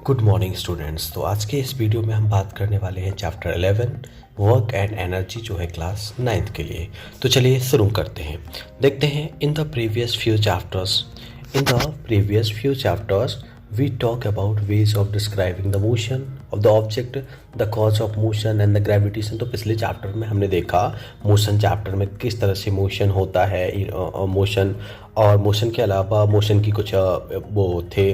Good morning students. तो आज के इस वीडियो में हम बात करने वाले हैं चैप्टर 11 वर्क एंड एनर्जी जो है क्लास 9th के लिए। तो चलिए शुरू करते हैं। देखते हैं in the previous few chapters we talk about ways of describing the motion of the object, the cause of motion and the gravitation। तो पिछले चैप्टर में हमने देखा मोशन चैप्टर में किस तरह से मोशन होता है, मोशन और मोशन के अलावा मोशन की कुछ वो थे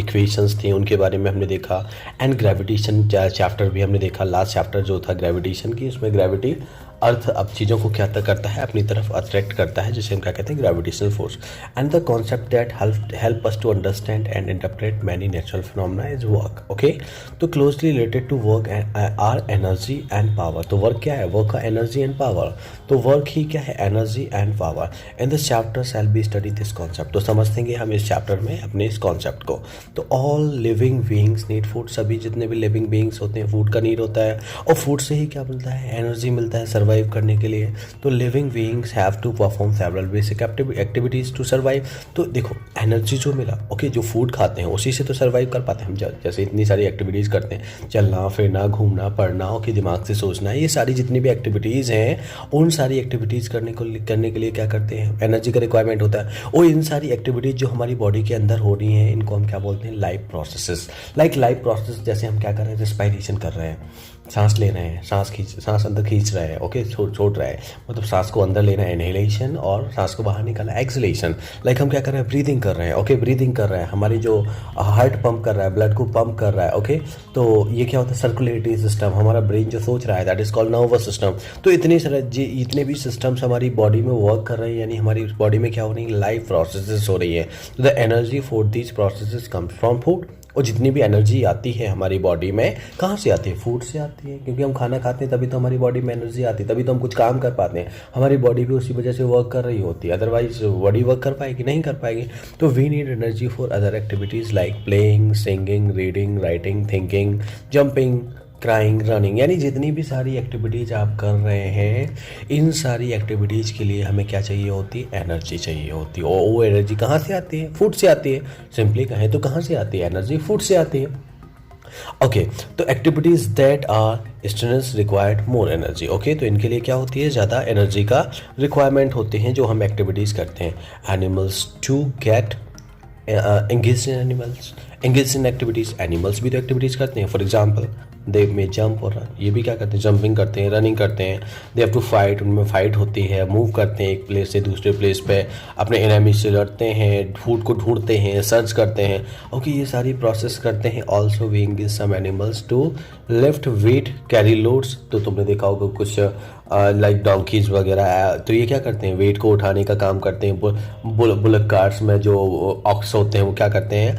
इक्वेशंस थे, उनके बारे में हमने देखा। एंड ग्रेविटेशन चैप्टर भी हमने देखा, लास्ट चैप्टर जो था ग्रेविटेशन की, उसमें ग्रेविटी अर्थ अब चीज़ों को क्या करता है, अपनी तरफ अट्रैक्ट करता है, जिसे हम क्या कहते हैं gravitational force. And the concept that help us to understand and interpret many natural phenomena is work. Okay, तो closely related to work are energy and power. तो वर्क क्या है? वर्क का एनर्जी एंड पावर। तो work ही क्या है? Energy and power. In this chapter shall be study this concept. तो समझेंगे हम इस चैप्टर में अपने इस कॉन्सेप्ट को। तो all living beings need food. सभी जितने भी लिविंग बीइंग्स होते हैं फूड का नीड होता है, और फूड से ही क्या मिलता है? एनर्जी मिलता है सर्वाइव करने के लिए। तो living beings have to perform several basic activities to survive. तो देखो एनर्जी जो मिला, ओके, जो फूड खाते हैं उसी से तो सर्वाइव कर पाते हैं हम। जैसे इतनी सारी एक्टिविटीज़ करते हैं, चलना फिरना घूमना पढ़ना, ओके, दिमाग से सोचना, ये सारी जितनी भी एक्टिविटीज़ हैं उन सारी एक्टिविटीज़ करने के लिए क्या करते हैं? एनर्जी का रिक्वायरमेंट होता है। और इन सारी एक्टिविटीज़ जो हमारी बॉडी के अंदर हो रही हैं इनको हम क्या बोलते हैं? Life processes. लाइफ प्रोसेस जैसे हम क्या कर रहे हैं? रिस्पायरेशन कर रहे हैं, सांस ले रहे हैं, सांस अंदर खींच रहे हैं, ओके, छोड़ रहा है, मतलब सांस को अंदर लेना है इनहेलेशन, और सांस को बाहर निकालना है एक्सलेशन। लाइक हम क्या कर रहे हैं? ब्रीदिंग कर रहे हैं, ओके, ब्रीदिंग कर रहे हैं, हमारी जो हार्ट पंप कर रहा है, ब्लड को पंप कर रहा है, ओके। तो ये क्या होता है? सर्कुलेटरी सिस्टम, हमारा ब्रेन जो सोच रहा है, that is called nervous system. तो इतने भी सिस्टम्स हमारी बॉडी में वर्क कर रहे हैं, यानी हमारी बॉडी में क्या हो रही है? लाइफ प्रोसेसेस हो रही है। तो the energy for these processes comes from food. और जितनी भी एनर्जी आती है हमारी बॉडी में कहाँ से आती है? फूड से आती है, क्योंकि हम खाना खाते हैं तभी तो हमारी बॉडी में एनर्जी आती है, तभी तो हम कुछ काम कर पाते हैं। हमारी बॉडी भी उसी वजह से वर्क कर रही होती है, अदरवाइज बॉडी वर्क कर पाएगी? नहीं कर पाएगी। तो we need energy for other activities like playing, singing, reading, writing, thinking, jumping, crying, running. यानी जितनी भी सारी एक्टिविटीज़ आप कर रहे हैं इन सारी एक्टिविटीज़ के लिए हमें क्या चाहिए होती है? एनर्जी चाहिए होती है। और वो एनर्जी कहाँ से आती है? फूड से आती है। सिंपली कहें तो कहाँ से आती है? एनर्जी फूड से आती है। ओके, तो activities that are strenuous required more energy. Okay, तो इनके लिए क्या होती है? ज़्यादा एनर्जी का रिक्वायरमेंट होते हैं जो हम एक्टिविटीज़ करते हैं। Animals to get engage in activities. Animals भी तो एक्टिविटीज़ करते हैं। फॉर एग्जाम्पल दे में जंप और रन, ये भी क्या करते हैं? जंपिंग करते हैं, रनिंग करते हैं। दे हैव टू फाइट, उनमें फाइट होती है, मूव करते हैं एक प्लेस से दूसरे प्लेस पे, अपने एनिमी से लड़ते हैं, फूड को ढूंढते हैं, सर्च करते हैं, ओके, ये सारी प्रोसेस करते हैं। Also we engage some animals to lift weight, carry loads. तो तुमने देखा होगा कुछ लाइक डोंकीज वगैरह, तो ये क्या करते हैं? वेट को उठाने का काम करते हैं। बुलक कार्ट्स में जो ऑक्स होते हैं वो क्या करते हैं?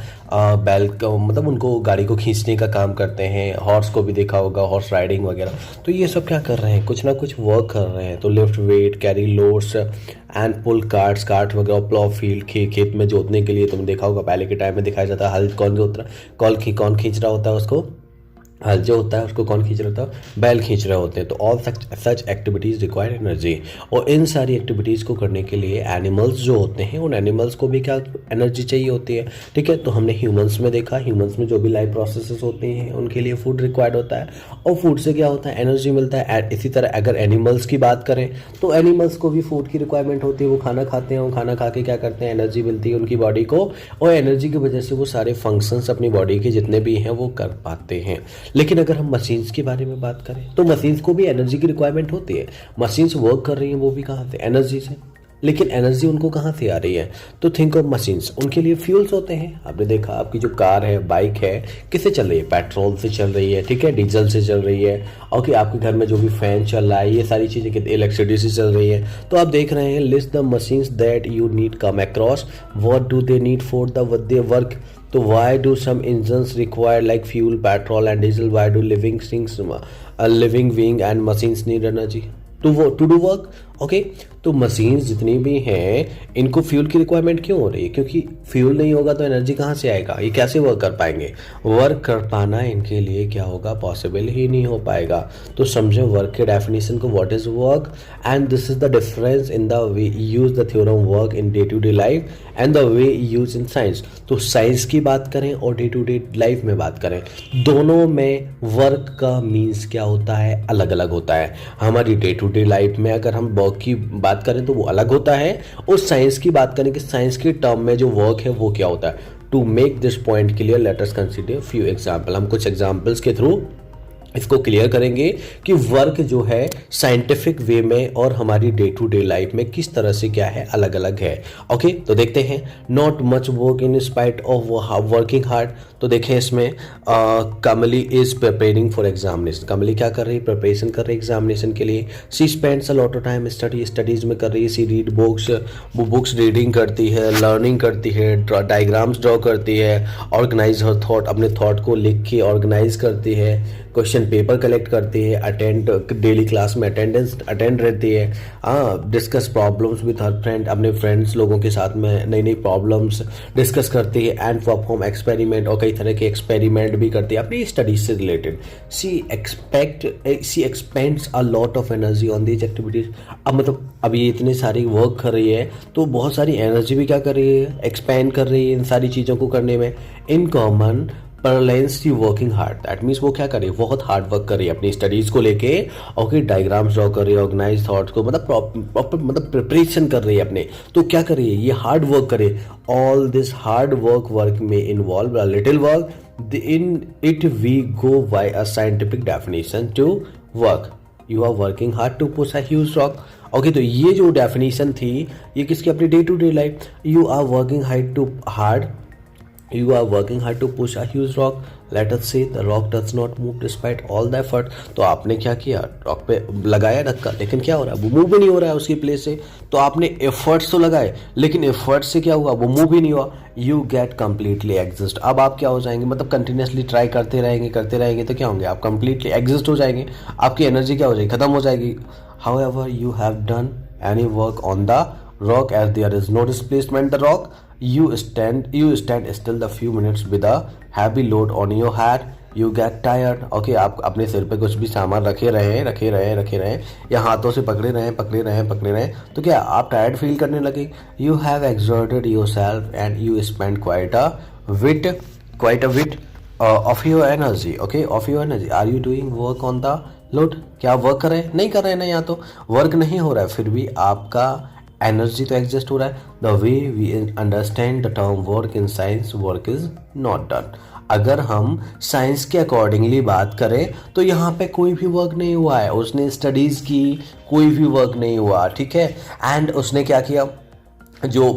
बैल को, मतलब उनको गाड़ी को खींचने का काम करते हैं। हॉर्स को भी देखा होगा, हॉर्स राइडिंग वगैरह। तो ये सब क्या कर रहे हैं? कुछ ना कुछ वर्क कर रहे हैं। तो lift weight, carry loads and pull cart वगैरह। प्लॉ फील्ड, खेत में जोतने के लिए तुमने देखा होगा पहले के टाइम में दिखाया जाता है। हल कौन जोत रहा, कौन खींच रहा होता है उसको? हल जो होता है उसको कौन खींच रहा होता है? बैल खींच रहे होते हैं। तो all such activities require energy. और इन सारी एक्टिविटीज़ को करने के लिए एनिमल्स जो होते हैं उन एनिमल्स को भी क्या एनर्जी चाहिए होती है, ठीक है। तो हमने ह्यूमंस में देखा, ह्यूमंस में जो भी लाइफ प्रोसेसेस होते हैं उनके लिए फूड रिक्वायर्ड होता है, और फूड से क्या होता है? एनर्जी मिलता है। इसी तरह अगर एनिमल्स की बात करें तो एनिमल्स को भी फूड की रिक्वायरमेंट होती है। वो खाना खाते हैं, और खाना खा के क्या करते हैं? एनर्जी मिलती है उनकी बॉडी को, और एनर्जी की वजह से वो सारे फंक्शंस अपनी बॉडी के जितने भी हैं वो कर पाते हैं। लेकिन अगर हम मशीन्स के बारे में बात करें तो मशीन्स को भी एनर्जी की रिक्वायरमेंट होती है। मशीन्स वर्क कर रही हैं, वो भी कहाँ से? एनर्जी से। लेकिन एनर्जी उनको कहाँ से आ रही है? तो थिंक ऑफ मशीन्स, उनके लिए फ्यूल्स होते हैं। आपने देखा आपकी जो कार है, बाइक है, किससे चल रही है? पेट्रोल से चल रही है, ठीक है, डीजल से चल रही है। ओके, आपके घर में जो भी फैन चल रहा है, ये सारी चीज़ें इलेक्ट्रिसिटी से चल रही है। तो आप देख रहे हैं, list the machines that you need come across, what do they need for the work. तो why do some engines require like fuel, petrol and diesel? Why do living being and machines need energy to do work? Okay, तो machines जितनी भी हैं इनको fuel की requirement क्यों हो रही है? क्योंकि फ्यूल नहीं होगा तो एनर्जी कहाँ से आएगा, ये कैसे वर्क कर पाएंगे? वर्क कर पाना इनके लिए क्या होगा, पॉसिबल ही नहीं हो पाएगा। तो समझो वर्क के डेफिनेशन को, what is work, and this is the difference in the way use the theorem work in day to day life and the way use in science. तो साइंस की बात करें और डे टू डे लाइफ में बात करें, दोनों में वर्क का मीन्स क्या होता है, अलग अलग होता है। हमारी डे टू डे लाइफ में अगर हम वर्क की बात करें तो वो अलग होता है, और साइंस की बात करें कि साइंस के टर्म में जो वर्क है वो क्या होता है। To make this point clear let us consider few example. हम कुछ एग्जाम्पल्स के थ्रू इसको क्लियर करेंगे कि वर्क जो है साइंटिफिक वे में और हमारी डे टू डे लाइफ में किस तरह से क्या है, अलग अलग है। ओके, तो देखते हैं। Not much work in spite of working hard. तो देखें इसमें कमली इज प्रिपेयरिंग फॉर एग्जामिनेशन। कमली क्या कर रही है, प्रिपरेशन कर रही है एग्जामिनेशन के लिए। She spends a lot of time studies में कर रही है। सी रीड बुक्स, वो बुक्स रीडिंग करती है, लर्निंग करती है, डायग्राम्स ड्रॉ करती है, ऑर्गेनाइज हर थॉट, अपने थॉट को लिख के ऑर्गेनाइज करती है, क्वेश्चन पेपर कलेक्ट करती है, अटेंड डेली क्लास में अटेंड रहती है, discuss problems with her friend, अपने फ्रेंड्स लोगों के साथ में नई नई प्रॉब्लम्स डिस्कस करती है, एंड परफॉर्म एक्सपेरिमेंट, और कई तरह के एक्सपेरिमेंट भी करती है अपनी स्टडीज से related. She expends a lot of energy on these activities. अब मतलब अब ये इतनी सारी वर्क कर रही है तो बहुत सारी एनर्जी भी क्या कर रही है, एक्सपेंड कर रही है इन सारी चीज़ों को करने में। इन कॉमन परलेंस की वर्किंग हार्ड, दैट मीन्स वो क्या कर रही है, बहुत हार्ड वर्क कर रही है अपनी स्टडीज को लेके, ओके, डायग्राम्स ड्रॉ कर रही है, ऑर्गेनाइज थॉट्स को, मतलब प्रॉपर मतलब प्रिपरेशन कर रही है अपने। तो क्या कर रही है, ये हार्ड वर्क करे। ऑल दिस हार्ड वर्क में involve a little work, in it we go by a scientific definition to work. You are working hard to push a huge rock. Okay, तो ये जो डेफिनेशन थी ये किसकी, अपनी day to day life. You are working hard You are working hard to push a huge rock. Let us say the rock does not move despite all the effort. तो आपने क्या किया, रॉक पे लगाया धक्का, लेकिन क्या हो रहा है, वो मूव भी नहीं हो रहा है उसकी प्लेस से। तो आपने एफर्ट्स तो लगाए, लेकिन एफर्ट्स से क्या हुआ, वो मूव भी नहीं हुआ। You get completely exist. अब आप क्या हो जाएंगे, मतलब कंटिन्यूसली ट्राई करते रहेंगे तो क्या होंगे, आप कंप्लीटली एग्जिस्ट हो जाएंगे, आपकी एनर्जी क्या हो जाएगी, खत्म हो जाएगी। However, you have done any work on the rock as there is no displacement the rock. You stand still the few minutes with a heavy load on your head. You get tired. Okay, आप अपने सिर पे कुछ भी सामान रखे रहे या हाथों से पकड़े रहे तो क्या आप टायर्ड फील करने लगे। You have exerted yourself and you spend quite a bit of your energy. Okay, of your energy. Are you doing work on the load? क्या आप वर्क कर रहे हैं, नहीं कर रहे हैं ना, यहाँ तो वर्क नहीं हो रहा है, फिर भी आपका एनर्जी तो एग्जिस्ट हो रहा है। The way we understand the term work in science, work is not done. अगर हम साइंस के अकॉर्डिंगली बात करें तो यहाँ पे कोई भी वर्क नहीं हुआ है, उसने स्टडीज की, कोई भी वर्क नहीं हुआ, ठीक है। एंड उसने क्या किया, जो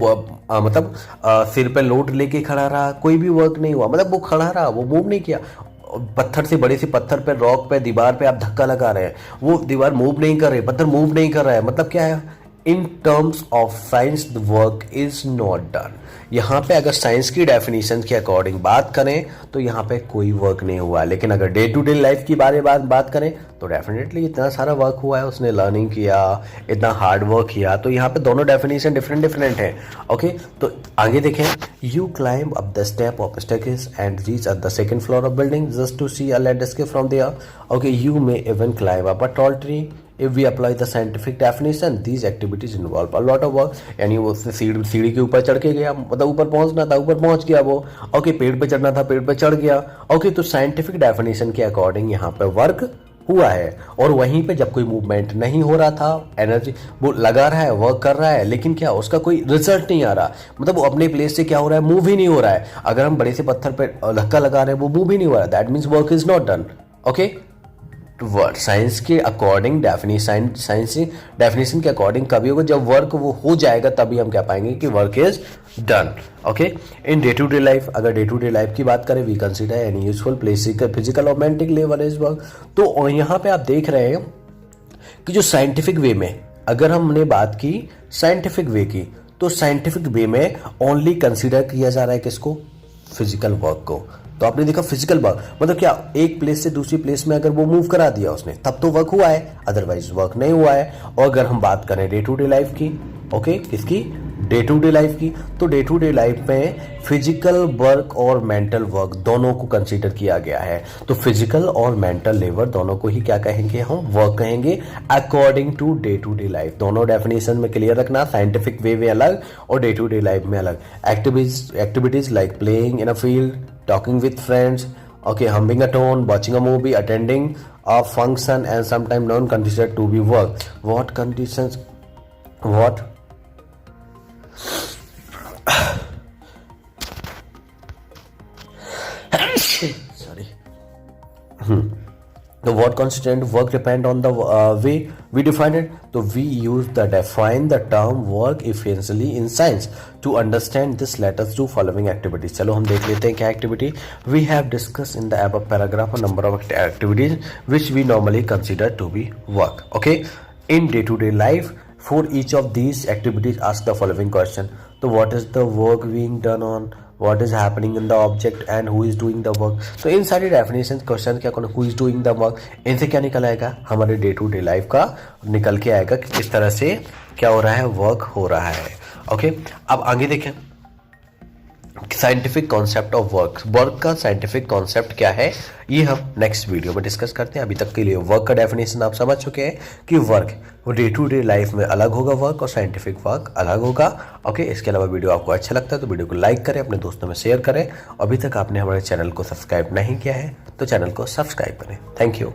मतलब सिर पे लोड लेके खड़ा रहा, कोई भी वर्क नहीं हुआ, मतलब वो खड़ा रहा, वो मूव नहीं किया। पत्थर से, बड़े से पत्थर पे, रॉक पे, दीवार पे आप धक्का लगा रहे हैं, वो दीवार मूव नहीं कर रही, पत्थर मूव नहीं कर रहा है, मतलब क्या है, in terms of science the work is not done. यहाँ पे अगर साइंस की डेफिनेशन के अकॉर्डिंग बात करें तो यहाँ पे कोई वर्क नहीं हुआ, लेकिन अगर डे टू डे लाइफ की बात करें तो डेफिनेटली इतना सारा वर्क हुआ है, उसने लर्निंग किया, इतना हार्ड वर्क किया, तो यहाँ पे दोनों डेफिनेशन डिफरेंट है। ओके, तो आगे देखें। You climb up the step of staircase and reach at the second floor of building just to see a landscape from there. Okay, you may even climb up a tall tree. If we apply the scientific definition, these activities involve a lot of work. यानी वो सीढ़ी के ऊपर चढ़ के गया, मतलब ऊपर पहुंचना था, ऊपर पहुंच गया वो। ओके, पेड़ पे चढ़ना था, पेड़ पे चढ़ गया। ओके, तो साइंटिफिक डेफिनेशन के अकॉर्डिंग यहाँ पे वर्क हुआ है, और वहीं पे जब कोई मूवमेंट नहीं हो रहा था, एनर्जी वो लगा रहा है, वर्क कर रहा है, लेकिन क्या उसका कोई रिजल्ट नहीं आ रहा, मतलब वो अपने प्लेस से क्या हो रहा है, मूव ही नहीं हो रहा है। अगर हम बड़े से पत्थर पे धक्का लगा रहे हैं, वो मूव ही नहीं हो रहा है, that means work is not done. Okay, word science के अकॉर्डिंग डेफिनेशन के अकॉर्डिंग कभी होगा, जब वर्क वो हो जाएगा तभी हम कह पाएंगे कि work is done. Okay, in day to day life, अगर डे टू डे लाइफ की बात करें, we consider any useful physical और मेंटल लेबर इज वर्क। तो यहाँ पे आप देख रहे हैं कि जो साइंटिफिक वे में, अगर हमने बात की साइंटिफिक वे की, तो साइंटिफिक वे में ओनली कंसीडर किया जा रहा है किसको, फिजिकल वर्क को। तो आपने देखा फिजिकल वर्क मतलब क्या, एक प्लेस से दूसरी प्लेस में अगर वो मूव करा दिया उसने तब तो वर्क हुआ है, अदरवाइज वर्क नहीं हुआ है। और अगर हम बात करें डे टू डे लाइफ की, ओके, किसकी, डे टू डे लाइफ की, तो डे टू डे लाइफ में फिजिकल वर्क और मेंटल वर्क दोनों को कंसीडर किया गया है। तो फिजिकल और मेंटल लेबर दोनों को ही क्या कहेंगे, हम वर्क कहेंगे अकॉर्डिंग टू डे लाइफ। दोनों डेफिनेशन में क्लियर रखना, साइंटिफिक वे में अलग और डे टू डे लाइफ में अलग। Activities like playing in a field, talking with friends, okay, humming a tune, watching a movie, attending a function, and sometimes non considered to be work. What conditions? What? Sorry. So what constituent work depend on the way we define it. So we use define the term work efficiently in science. To understand this, let us do following activities. चलो हम देख लेते हैं क्या activity. We have discussed in the above paragraph a number of activities which we normally consider to be work. Okay, in day-to-day life, for each of these activities, ask the following question. So what is the work being done on? What is happening in the object and who is doing the work? तो इन सारी definition question क्या कौन, who is doing the work, इनसे क्या निकल आएगा, हमारे day to day life का निकल के आएगा कि किस तरह से क्या हो रहा है, वर्क हो रहा है। ओके, अब आगे देखें scientific concept of work. Work का साइंटिफिक कॉन्सेप्ट क्या है ये हम नेक्स्ट वीडियो में डिस्कस करते हैं। अभी तक के लिए वर्क का डेफिनेशन आप समझ चुके हैं कि वर्क वो डे टू डे लाइफ में अलग होगा वर्क और साइंटिफिक वर्क अलग होगा। ओके, इसके अलावा वीडियो आपको अच्छा लगता है तो वीडियो को लाइक करें, अपने दोस्तों में शेयर करें। अभी तक आपने हमारे चैनल को सब्सक्राइब नहीं किया है तो चैनल को सब्सक्राइब करें। Thank you.